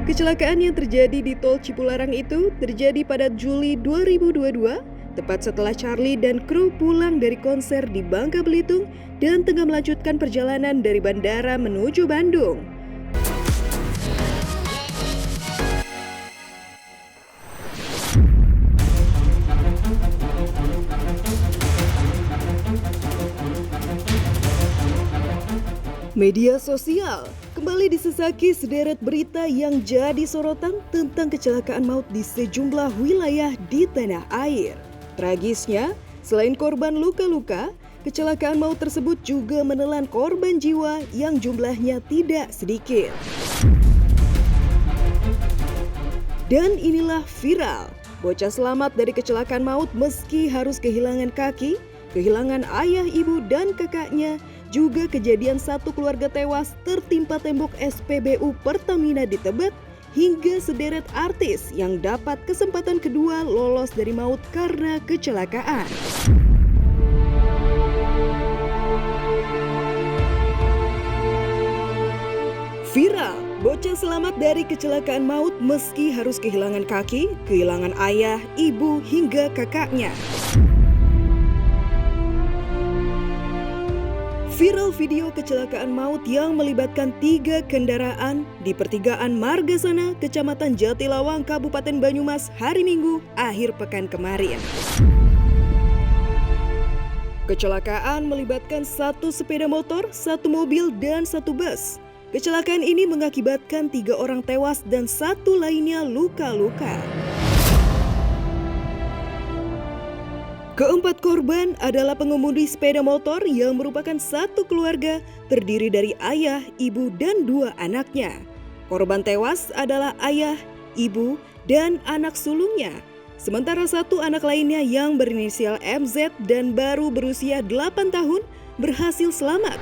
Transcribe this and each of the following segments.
Kecelakaan yang terjadi di Tol Cipularang itu terjadi pada Juli 2022, tepat setelah Charlie dan kru pulang dari konser di Bangka Belitung dan tengah melanjutkan perjalanan dari bandara menuju Bandung. Media sosial kembali disesaki sederet berita yang jadi sorotan tentang kecelakaan maut di sejumlah wilayah di tanah air. Tragisnya, selain korban luka-luka, kecelakaan maut tersebut juga menelan korban jiwa yang jumlahnya tidak sedikit. Dan inilah viral, bocah selamat dari kecelakaan maut meski harus kehilangan kaki, kehilangan ayah, ibu, dan kakaknya, juga kejadian satu keluarga tewas tertimpa tembok SPBU Pertamina di Tebet, hingga sederet artis yang dapat kesempatan kedua lolos dari maut karena kecelakaan. Viral, bocah selamat dari kecelakaan maut meski harus kehilangan kaki, kehilangan ayah, ibu, hingga kakaknya. Viral video kecelakaan maut yang melibatkan 3 kendaraan di pertigaan Margasana, Kecamatan Jatilawang, Kabupaten Banyumas hari Minggu akhir pekan kemarin. Kecelakaan melibatkan 1 sepeda motor, 1 mobil, dan 1 bus. Kecelakaan ini mengakibatkan 3 orang tewas dan 1 lainnya luka-luka. Keempat korban adalah pengemudi sepeda motor yang merupakan satu keluarga terdiri dari ayah, ibu, dan 2 anaknya. Korban tewas adalah ayah, ibu, dan anak sulungnya. Sementara 1 anak lainnya yang berinisial MZ dan baru berusia 8 tahun berhasil selamat.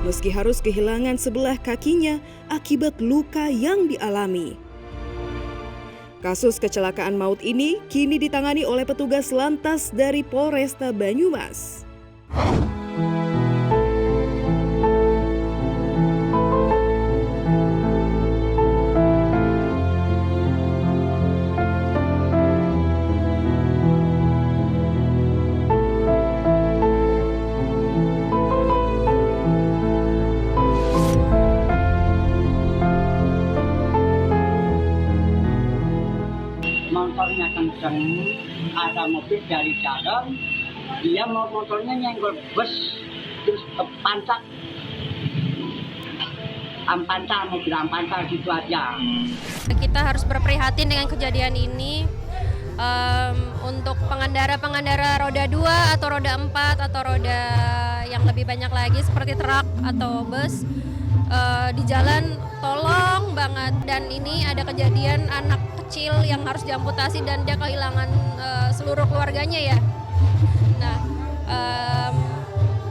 Meski harus kehilangan sebelah kakinya akibat luka yang dialami. Kasus kecelakaan maut ini kini ditangani oleh petugas lantas dari Polresta Banyumas. Motornya kenceng, ada mobil dari dalam, dia mau motornya nyenggol bus, terus pancat, mobil ampancar gitu aja. Kita harus berprihatin dengan kejadian ini. Untuk pengendara roda 2 atau roda 4 atau roda yang lebih banyak lagi seperti truk atau bus, di jalan tolong banget. Dan ini ada kejadian anak kecil yang harus diamputasi dan dia kehilangan seluruh keluarganya ya. Nah,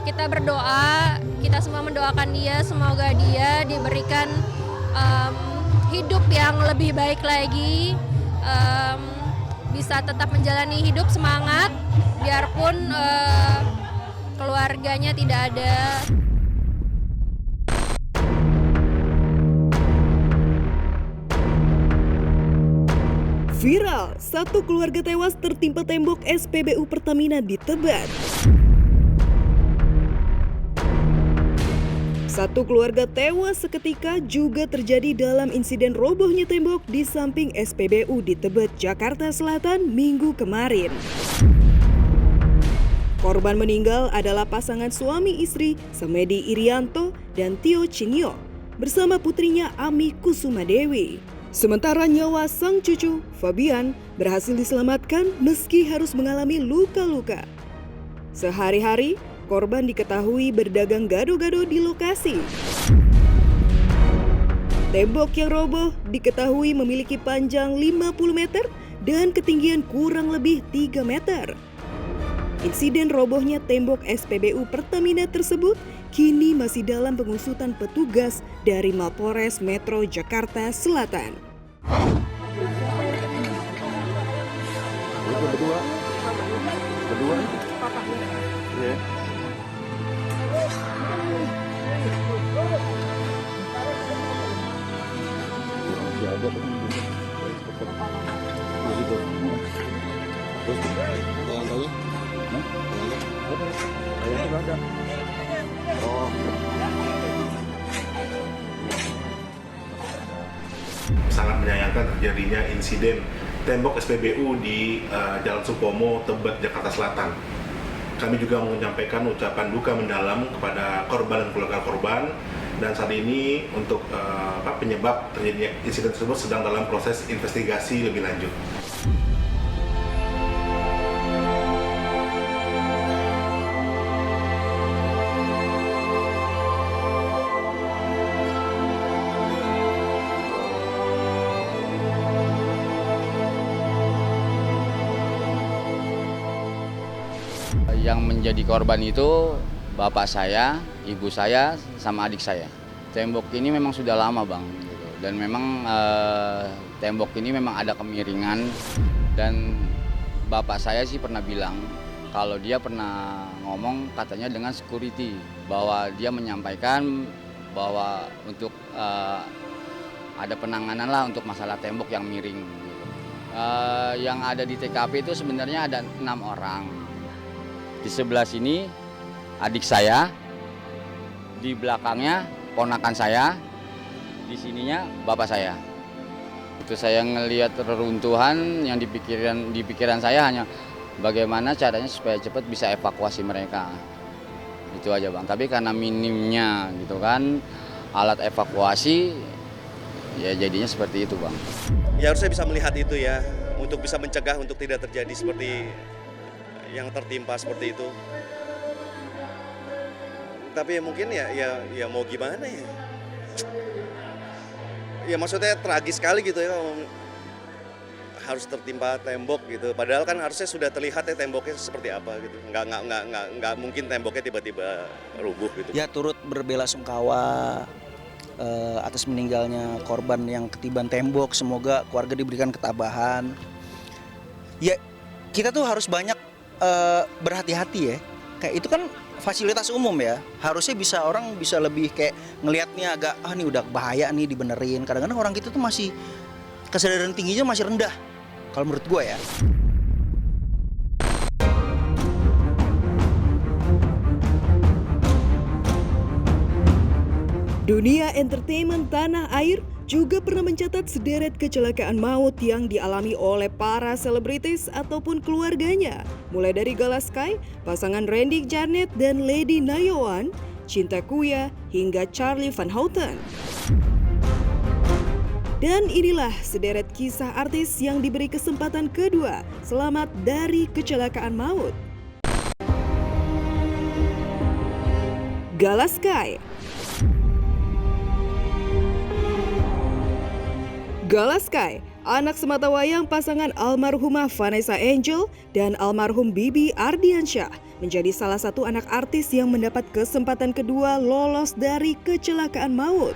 kita berdoa, kita semua mendoakan dia, semoga dia diberikan hidup yang lebih baik lagi, bisa tetap menjalani hidup semangat biarpun keluarganya tidak ada. Viral, 1 keluarga tewas tertimpa tembok SPBU Pertamina di Tebet. 1 keluarga tewas seketika juga terjadi dalam insiden robohnya tembok di samping SPBU di Tebet, Jakarta Selatan Minggu kemarin. Korban meninggal adalah pasangan suami istri Semedi Irianto dan Tio Cingyo bersama putrinya Ami Kusuma Dewi. Sementara nyawa sang cucu, Fabian, berhasil diselamatkan meski harus mengalami luka-luka. Sehari-hari, korban diketahui berdagang gado-gado di lokasi. Tembok yang roboh diketahui memiliki panjang 50 meter dan ketinggian kurang lebih 3 meter. Insiden robohnya tembok SPBU Pertamina tersebut kini masih dalam pengusutan petugas dari Mapolres Metro Jakarta Selatan. Berdua? Iya. ada pengunjung. Gitu. Terus ayam-ayam? Ayam itu ada. Oh. Sangat menyayangkan terjadinya insiden tembok SPBU di Jalan Supomo, Tebet, Jakarta Selatan. Kami juga menyampaikan ucapan duka mendalam kepada korban dan keluarga korban, dan saat ini untuk penyebab terjadinya insiden tersebut sedang dalam proses investigasi lebih lanjut. Yang menjadi korban itu bapak saya, ibu saya, sama adik saya. Tembok ini memang sudah lama bang, gitu. Dan memang tembok ini memang ada kemiringan. Dan bapak saya sih pernah bilang kalau dia pernah ngomong katanya dengan security bahwa dia menyampaikan bahwa untuk ada penanganan lah untuk masalah tembok yang miring. Gitu. Yang ada di TKP itu sebenarnya ada 6 orang. Di sebelah sini adik saya, di belakangnya ponakan saya, di sininya bapak saya. Itu saya ngelihat reruntuhan yang di pikiran saya hanya bagaimana caranya supaya cepat bisa evakuasi mereka. Itu aja bang. Tapi karena minimnya gitu kan alat evakuasi, ya jadinya seperti itu bang. Ya harusnya bisa melihat itu ya, untuk bisa mencegah untuk tidak terjadi seperti yang tertimpa seperti itu. Tapi ya mungkin ya mau gimana ya. Ya maksudnya tragis sekali gitu ya, harus tertimpa tembok gitu. Padahal kan harusnya sudah terlihat ya temboknya seperti apa gitu. Nggak mungkin temboknya tiba-tiba rubuh gitu. Ya turut berbelasungkawa atas meninggalnya korban yang ketiban tembok. Semoga keluarga diberikan ketabahan. Ya kita tuh harus banyak berhati-hati ya. Kayak itu kan fasilitas umum ya. Harusnya orang bisa lebih kayak ngelihatnya agak ini udah bahaya nih dibenerin. Kadang-kadang orang kita tuh masih kesadaran tingginya masih rendah. Kalau menurut gue ya. Dunia entertainment tanah air juga pernah mencatat sederet kecelakaan maut yang dialami oleh para selebritis ataupun keluarganya. Mulai dari Gala Sky, pasangan Randy Janet dan Lady Nayawan, Cinta Kuya, hingga Charlie Van Houten. Dan inilah sederet kisah artis yang diberi kesempatan kedua selamat dari kecelakaan maut. Gala Sky. Gala Sky, anak sematawayang pasangan almarhumah Vanessa Angel dan almarhum Bibi Ardiansyah, menjadi salah satu anak artis yang mendapat kesempatan kedua lolos dari kecelakaan maut.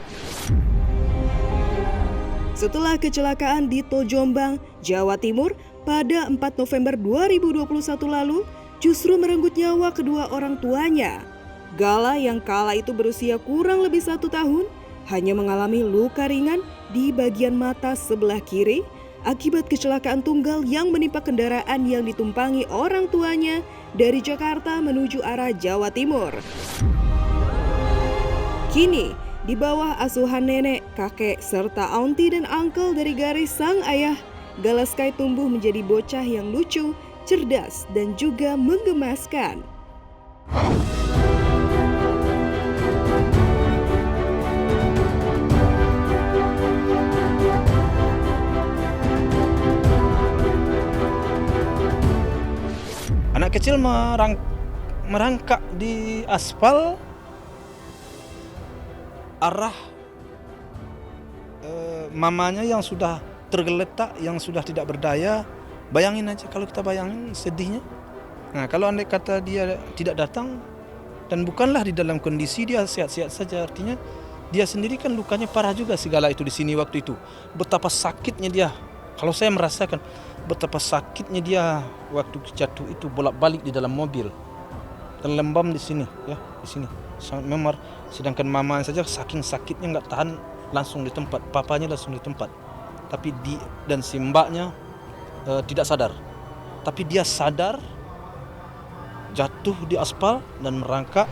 Setelah kecelakaan di Tol Jombang, Jawa Timur pada 4 November 2021 lalu, justru merenggut nyawa kedua orang tuanya. Gala yang kala itu berusia kurang lebih 1 tahun, hanya mengalami luka ringan di bagian mata sebelah kiri akibat kecelakaan tunggal yang menimpa kendaraan yang ditumpangi orang tuanya dari Jakarta menuju arah Jawa Timur. Kini, di bawah asuhan nenek, kakek, serta auntie dan uncle dari garis sang ayah, Gala Sky tumbuh menjadi bocah yang lucu, cerdas, dan juga menggemaskan. Anak kecil merangkak di aspal arah mamanya yang sudah tergeletak, yang sudah tidak berdaya. Bayangin aja kalau kita bayangin sedihnya. Nah, kalau andai kata dia tidak datang dan bukanlah di dalam kondisi dia sehat-sehat saja, artinya dia sendiri kan lukanya parah juga segala itu di sini waktu itu. Betapa sakitnya dia. Kalau saya merasakan betapa sakitnya dia waktu jatuh itu bolak-balik di dalam mobil. Dan lembam di sini ya, di sini. Sangat memar. Sedangkan mamanya saja saking sakitnya nggak tahan langsung di tempat, papanya langsung di tempat. dan si mbaknya tidak sadar. Tapi dia sadar, jatuh di aspal dan merangkak.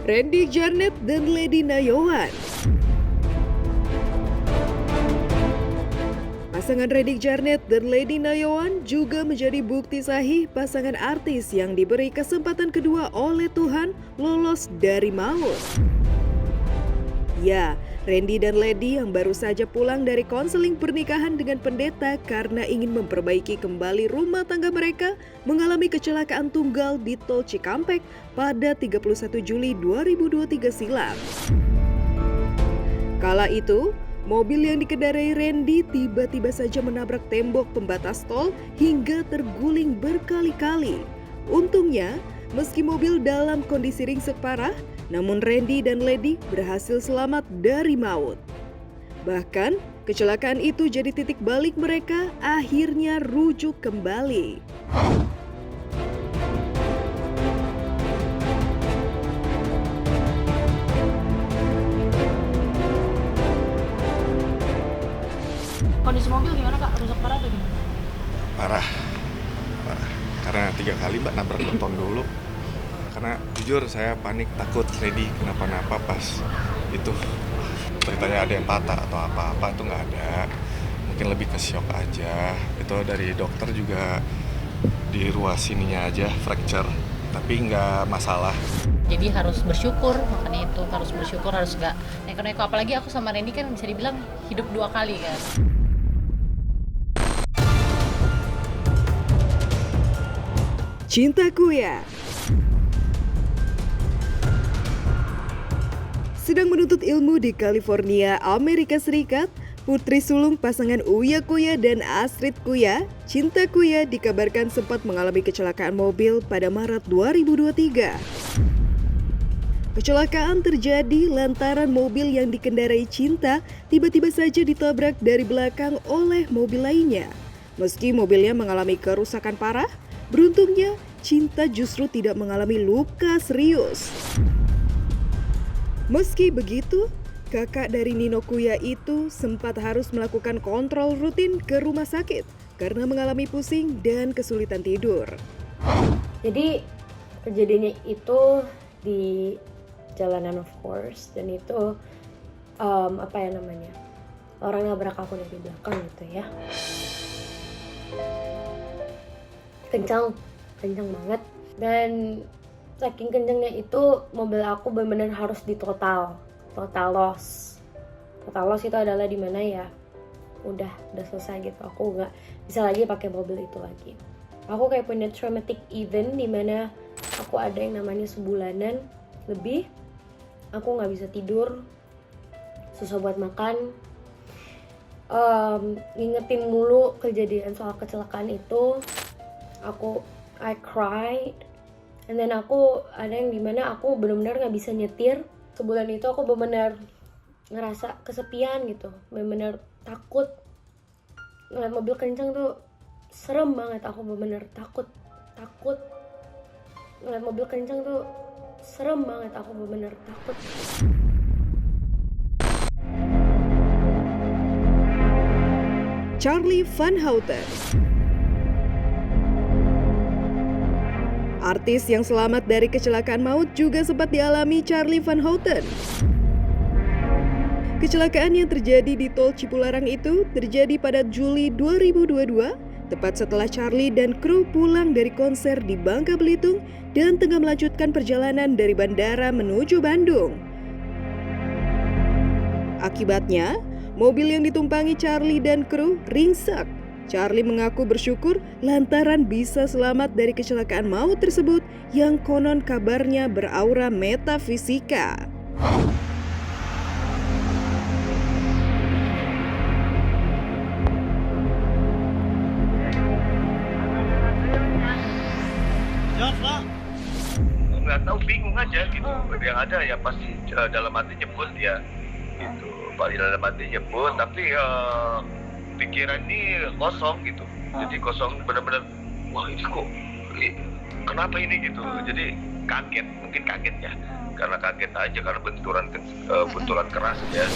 Randy Jarnet dan Lady Nayawan. Pasangan Randy Jarnet dan Lady Nayawan juga menjadi bukti sahih pasangan artis yang diberi kesempatan kedua oleh Tuhan lolos dari maut. Ya, Randy dan Lady yang baru saja pulang dari konseling pernikahan dengan pendeta karena ingin memperbaiki kembali rumah tangga mereka mengalami kecelakaan tunggal di Tol Cikampek pada 31 Juli 2023 silam. Kala itu, mobil yang dikendarai Randy tiba-tiba saja menabrak tembok pembatas tol hingga terguling berkali-kali. Untungnya, meski mobil dalam kondisi ringsek parah, namun Randy dan Lady berhasil selamat dari maut. Bahkan, kecelakaan itu jadi titik balik mereka akhirnya rujuk kembali. Kondisi mobil gimana Kak? Rusak parah atau gimana? Parah. Karena 3 kali Mbak nabrak beton dulu. Karena jujur saya panik, takut Lady kenapa-napa pas itu beritanya ada yang patah atau apa-apa, itu nggak ada. Mungkin lebih ke shock aja. Itu dari dokter juga di ruas sininya aja fracture, tapi nggak masalah. Jadi harus bersyukur, makanya itu harus bersyukur, harus nggak neko-neko. Apalagi aku sama Randy kan bisa dibilang hidup 2 kali kan. Cintaku Ya. Sedang menuntut ilmu di California, Amerika Serikat, putri sulung pasangan Uya Kuya dan Astrid Kuya, Cinta Kuya dikabarkan sempat mengalami kecelakaan mobil pada Maret 2023. Kecelakaan terjadi lantaran mobil yang dikendarai Cinta tiba-tiba saja ditabrak dari belakang oleh mobil lainnya. Meski mobilnya mengalami kerusakan parah, beruntungnya Cinta justru tidak mengalami luka serius. Meski begitu, kakak dari Nino Kuya itu sempat harus melakukan kontrol rutin ke rumah sakit karena mengalami pusing dan kesulitan tidur. Jadi kejadiannya itu di jalanan of course, dan itu orang nabrak aku dari belakang gitu ya. Kencang banget, dan saking kencengnya itu mobil aku benar-benar harus total loss. Total loss itu adalah dimana ya udah selesai gitu, aku nggak bisa lagi pakai mobil itu lagi. Aku kayak punya traumatic event dimana aku ada yang namanya sebulanan lebih aku nggak bisa tidur, susah buat makan, ngingetin mulu kejadian soal kecelakaan itu. I cried, and then aku ada yang dimana aku benar-benar nggak bisa nyetir. Sebulan itu aku benar-benar ngerasa kesepian gitu, benar-benar takut. Ngeliat mobil kencang tuh serem banget, aku benar-benar takut. Ngeliat mobil kencang tuh serem banget, aku benar-benar takut. Charlie Van Houten. Artis yang selamat dari kecelakaan maut juga sempat dialami Charlie Van Houten. Kecelakaan yang terjadi di Tol Cipularang itu terjadi pada Juli 2022, tepat setelah Charlie dan kru pulang dari konser di Bangka Belitung dan tengah melanjutkan perjalanan dari bandara menuju Bandung. Akibatnya, mobil yang ditumpangi Charlie dan kru ringsek. Charlie mengaku bersyukur lantaran bisa selamat dari kecelakaan maut tersebut yang konon kabarnya beraura metafisika. Nggak tahu, bingung aja gitu. Yang ada ya pasti dalam hati nyebut ya gitu. Paling dalam hati nyebut, tapi pikiran ini kosong gitu. Jadi kosong benar-benar, wah ini kok kenapa ini gitu. Jadi kaget, mungkin kaget ya, karena kaget aja karena benturan keras ya.